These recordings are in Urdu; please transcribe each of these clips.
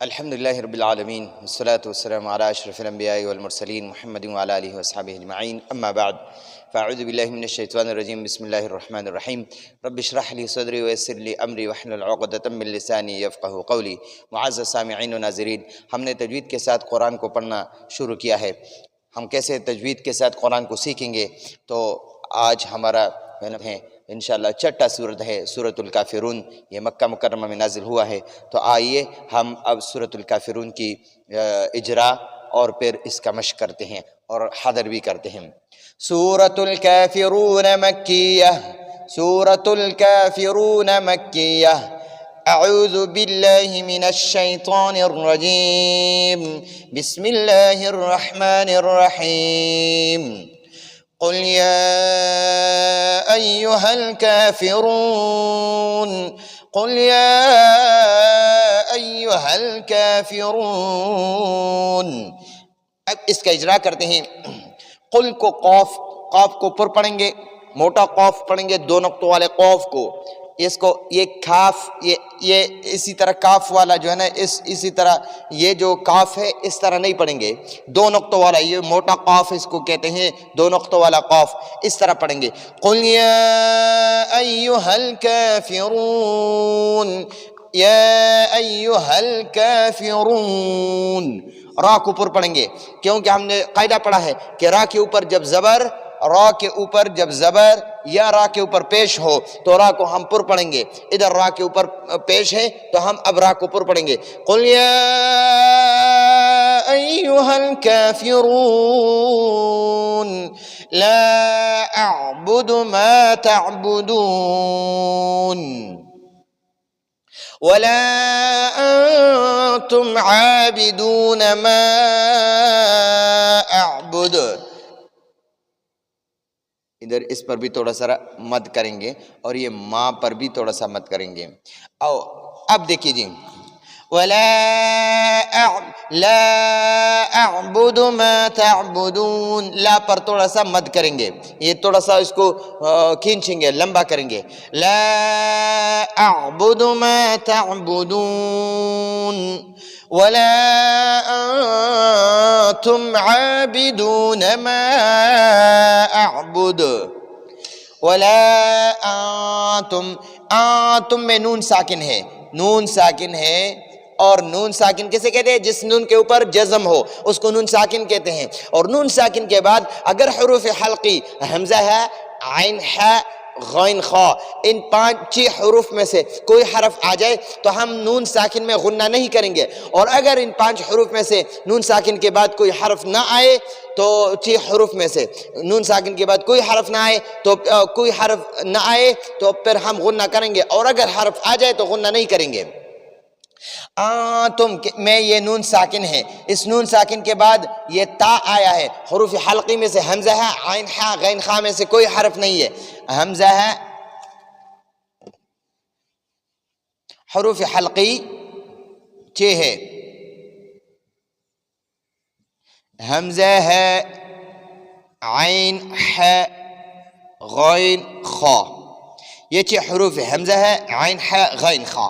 الحمد لله رب العالمين والصلاة والسلام على أشرف الأنبياء والمرسلين محمد وعلى آله وأصحابه أجمعين أما بعد فأعوذ بالله من الشيطان الرجيم بسم الله الرحمن الرحيم رب اشرح لي صدري ويسر لي أمري واحلل عقدة من لساني يفقهوا قولي معزز سامعین و ناظرین، ہم نے تجوید کے ساتھ قرآن کو پڑھنا شروع کیا ہے۔ ہم کیسے تجوید کے ساتھ قرآن کو سیکھیں گے؟ تو آج ہمارا ہے انشاءاللہ چھٹا سورت ہے سورۃ الکافرون، یہ مکہ مکرمہ میں نازل ہوا ہے۔ تو آئیے ہم اب سورۃ الکافرون کی اجرا اور پھر اس کا مشق کرتے ہیں اور حاضر بھی کرتے ہیں۔ سورۃ الکافرون مکیہ، سورۃ الکافرون مکیہ۔ اعوذ باللہ من الشیطان الرجیم، بسم اللہ الرحمن الرحیم۔ قل يا أيها الكافرون، قل يا أيها الكافرون۔ اب اس کا اجرا کرتے ہیں۔ قل کو قاف کو پر پڑھیں گے، موٹا قاف پڑھیں گے، دو نقطوں والے قاف کو، اس کو یہ کاف، یہ اسی طرح کاف والا جو ہے نا، اسی طرح یہ جو کاف ہے اس طرح نہیں پڑھیں گے، دو نقطوں والا، یہ موٹا قاف اس کو کہتے ہیں، دو نقطوں والا قاف، اس طرح پڑھیں گے۔ قل یا ایہا الکافرون، یا ایہا الکافرون۔ را کو پر پڑھیں گے، کیونکہ ہم نے قاعدہ پڑھا ہے کہ را کے اوپر جب زبر، را کے اوپر جب زبر یا را کے اوپر پیش ہو تو را کو ہم پر پڑھیں گے۔ ادھر را کے اوپر پیش ہے تو ہم اب را کو پر پڑھیں گے۔ قل یا ایہا الکافرون لا اعبد ما تعبدون ولا انتم عابدون ما اعبد۔ ادھر اس پر بھی تھوڑا سا مد کریں گے اور یہ ماں پر بھی تھوڑا سا مد کریں گے۔ اب دیکھیے جی، لا اعبد ما تعبدون، لا پر تھوڑا سا مد کریں گے، یہ تھوڑا سا اس کو کھینچیں گے، لمبا کریں گے۔ لا اعبد ما تعبدون ولا انتم عابدون ما اعبد ولا انتم میں نون ساکن ہے، نون ساکن ہے، اور نون ساکن کیسے کہتے ہیں؟ جس نون کے اوپر جزم ہو اس کو نون ساکن کہتے ہیں۔ اور نون ساکن کے بعد اگر حروف حلقی حمزہ ہے، عین ہے، غین خا، ان 5 حروف میں سے کوئی حرف آ جائے تو ہم نون ساکن میں غنہ نہیں کریں گے، اور اگر ان 5 حروف میں سے نون ساکن کے بعد کوئی حرف نہ آئے تو 6 حروف میں سے نون ساکن کے بعد کوئی حرف نہ آئے تو پھر ہم غنہ کریں گے، اور اگر حرف آ جائے تو غنہ نہیں کریں گے۔ تم میں یہ نون ساکن ہے، اس نون ساکن کے بعد یہ تا آیا ہے، حروف حلقی میں سے حمزہ ہے، عین ہے، غین خا میں سے کوئی حرف نہیں ہے، حمزہ ہے، حروف حلقی 6 ہے، حمزہ ہے، عین ہے، غین خا، یہ 6 حروف ہے، حمزہ ہے، عین ہے، غین خا۔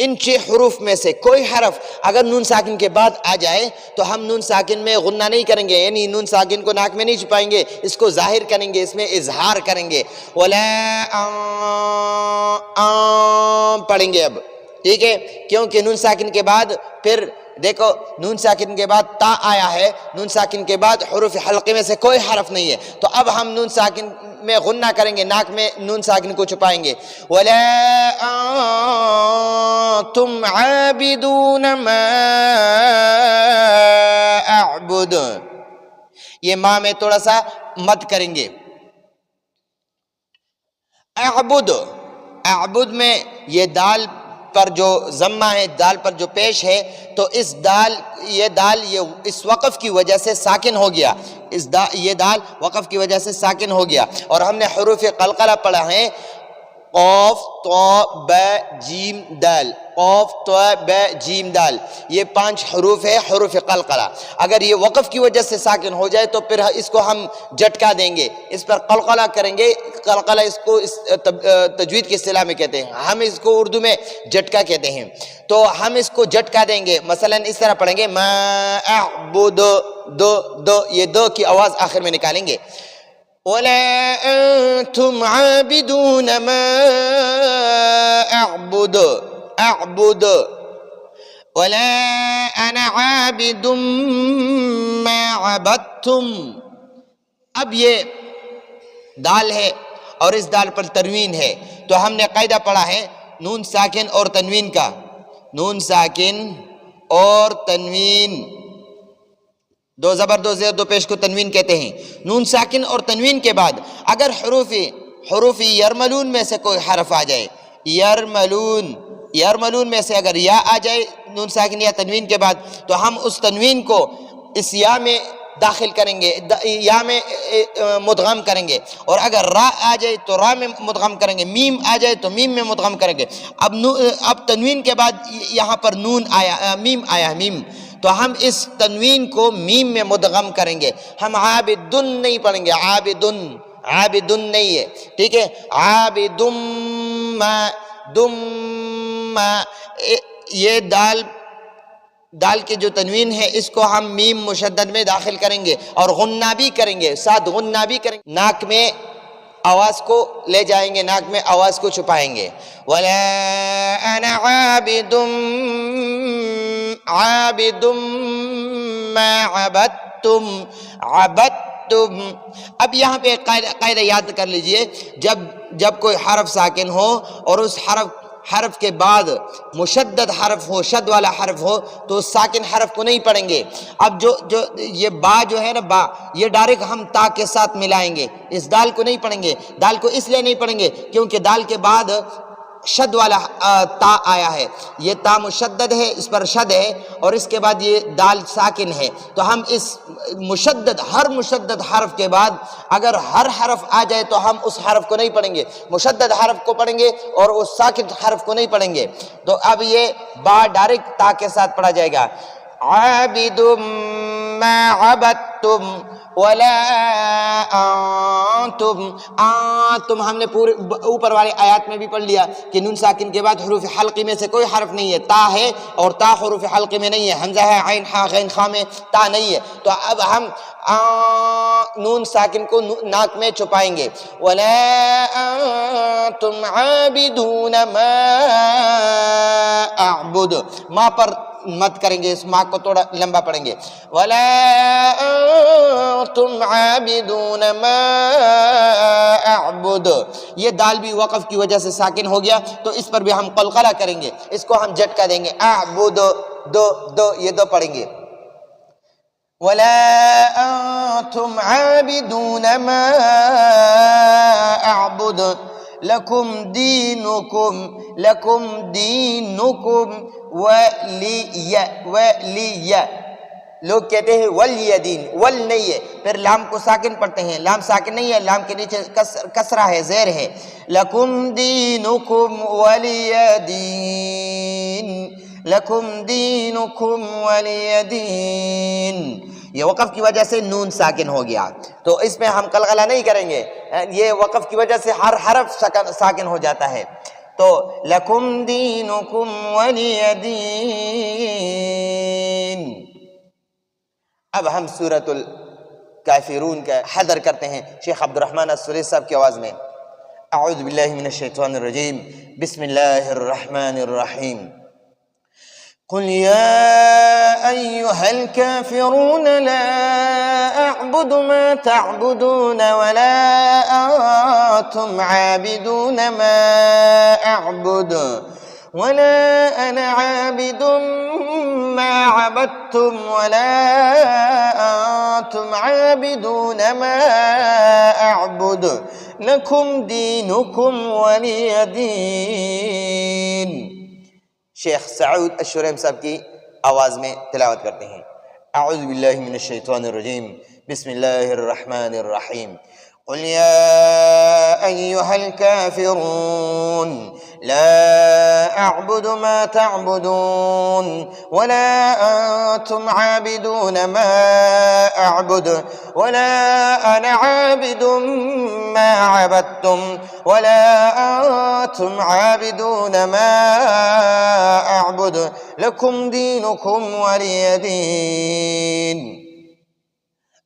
ان 6 حروف میں سے کوئی حرف اگر نون ساکن کے بعد آ جائے تو ہم نون ساکن میں غنہ نہیں کریں گے، یعنی نون ساکن کو ناک میں نہیں چھپائیں گے، اس کو ظاہر کریں گے، اس میں اظہار کریں گے، ولا پڑھیں گے اب، ٹھیک ہے؟ کیونکہ نون ساکن کے بعد پھر دیکھو نون ساکن کے بعد تا آیا ہے، نون ساکن کے بعد حروف حلقے میں سے کوئی حرف نہیں ہے، تو اب ہم نون ساکن میں غنہ کریں گے، ناک میں نون ساکن کو چھپائیں گے۔ ولا انتم عابدون ما اعبد، یہ ماں میں تھوڑا سا مد کریں گے۔ اعبد میں یہ دال پر جو ضمہ ہے، دال پر جو پیش ہے، تو اس وقف کی وجہ سے ساکن ہو گیا، یہ دال وقف کی وجہ سے ساکن ہو گیا، اور ہم نے حروف قلقلہ پڑھا ہے، قاف طا با جیم دال، قاف طا با جیم دال، یہ 5 حروف ہے حروف قلقلہ. اگر یہ وقف کی وجہ سے ساکن ہو جائے تو پھر اس کو ہم جھٹکا دیں گے، اس پر قلقلہ کریں گے. قلقلہ اس کو تجوید کی اصطلاح میں کہتے ہیں، ہم اس کو اردو میں جھٹکا کہتے ہیں. تو ہم اس کو جھٹکا دیں گے. مثلا اس طرح پڑھیں گے ما اعبد، دو دو، یہ دو کی آواز آخر میں نکالیں گے. وَلَا أَنْتُمْ عَابِدُونَ مَا أَعْبُدُ، أَعْبُدُ. وَلَا أَنَا عَابِدٌ مَا عَبَدْتُمْ. اب یہ دال ہے اور اس دال پر تنوین ہے، تو ہم نے قاعدہ پڑھا ہے نون ساکن اور تنوین کا. نون ساکن اور تنوین، دو زبر دو زیر دو پیش کو تنوین کہتے ہیں. نون ساکن اور تنوین کے بعد اگر حروف یرملون میں سے کوئی حرف آ جائے، یرملون میں سے اگر یا آ جائے نون ساکن یا تنوین کے بعد، تو ہم اس تنوین کو اس یا میں داخل کریں گے، یا میں مدغم کریں گے. اور اگر را آ جائے تو را میں مدغم کریں گے، میم آ جائے تو میم میں مدغم کریں گے. اب تنوین کے بعد یہاں پر نون آیا، میم آیا، میم، تو ہم اس تنوین کو میم میں مدغم کریں گے. ہم عابدن نہیں پڑھیں گے، عابدن، عابدن نہیں ہے، ٹھیک ہے. عابدم ما دم، یہ دال کے جو تنوین ہے اس کو ہم میم مشدد میں داخل کریں گے اور غنہ بھی کریں گے، ساتھ غنہ بھی کریں گے. ناک میں آواز کو لے جائیں گے، ناک میں آواز کو چھپائیں گے. وَلَا أَنَا عَابِدٌ مَا عَبَدْتُمْ، عَبَدْتُمْ. اب یہاں پہ قاعدہ یاد کر لیجئے، جب کوئی حرف ساکن ہو اور اس حرف کے بعد مشدد حرف ہو، شد والا حرف ہو، تو اس ساکن حرف کو نہیں پڑھیں گے. اب جو یہ با جو ہے نا، با، یہ ڈائریکٹ ہم تا کے ساتھ ملائیں گے، اس دال کو نہیں پڑھیں گے. دال کو اس لیے نہیں پڑھیں گے کیونکہ دال کے بعد شد والا تا آیا ہے، یہ تا مشدد ہے، اس پر شد ہے، اور اس کے بعد یہ دال ساکن ہے. تو ہم اس ہر مشدد حرف کے بعد اگر ہر حرف آ جائے تو ہم اس حرف کو نہیں پڑھیں گے، مشدد حرف کو پڑھیں گے اور اس ساکن حرف کو نہیں پڑھیں گے. تو اب یہ با ڈائریکٹ تا کے ساتھ پڑھا جائے گا. عابد ما عبدتم ولا انتم. ہم نے پورے اوپر والے آیات میں بھی پڑھ لیا کہ نون ساکن کے بعد حروف حلقی میں سے کوئی حرف نہیں ہے، تا ہے، اور تا حروف حلقی میں نہیں ہے، حمزہ ہے، عین ہا غین خا میں تا نہیں ہے. تو اب ہم نون ساکن کو ناک میں چھپائیں گے. ولا انتم عابدون ما اعبد، ما پر مت کریں گے، اس ماں کو تھوڑا لمبا پڑھیں گے. ولا انتم عابدون ما اعبد. یہ دال بھی وقف کی وجہ سے ساکن ہو گیا، تو اس پر بھی ہم قلقلہ کریں گے، اس کو ہم جھٹکا دیں گے. اعبد، دو، یہ دو پڑھیں گے. ولا انتم عابدون ما اعبد لکم دینکم ولی. لوگ کہتے ہیں ولی دین، ول نہیں ہے، پھر لام کو ساکن پڑھتے ہیں، لام ساکن نہیں ہے، لام کے نیچے کسرہ ہے، زیر ہے. لکم دینکم ولی دین، لکم دینکم ولی دین. یہ وقف کی وجہ سے نون ساکن ہو گیا، تو اس میں ہم قلقلہ نہیں کریں گے، یہ وقف کی وجہ سے ہر حرف ساکن ہو جاتا ہے. تو لکم دینکم ولی دین. اب ہم سورۃ الکافرون کا حضر کرتے ہیں شیخ عبد الرحمن السوری صاحب کی آواز میں. اعوذ باللہ من الشیطان الرجیم، بسم اللہ الرحمن الرحیم. قل يا أيها الكافرون لا أعبد ما تعبدون ولا أنتم عابدون ما أعبد ولا أنا عابد ما عبدتم ولا أنتم عابدون ما أعبد لكم دينكم ولي دين. شیخ سعود الشریم صاحب کی آواز میں تلاوت کرتے ہیں. اعوذ باللہ من الشیطان الرجیم، بسم اللہ الرحمن الرحیم. قل يا أيها الكافرون لا أعبد ما تعبدون ولا أنتم عابدون ما أعبد ولا أنا عابد ما عبدتم ولا أنتم عابدون ما أعبد لكم دينكم ولي دين.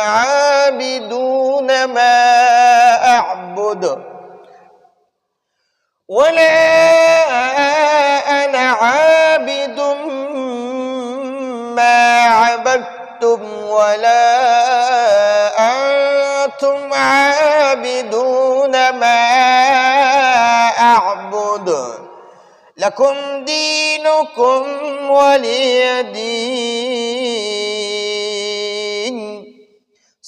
عابدون ما أعبد ولا أنا عابد ما عبدتم ولا أنتم عابدون ما أعبد لكم دينكم ولي دين।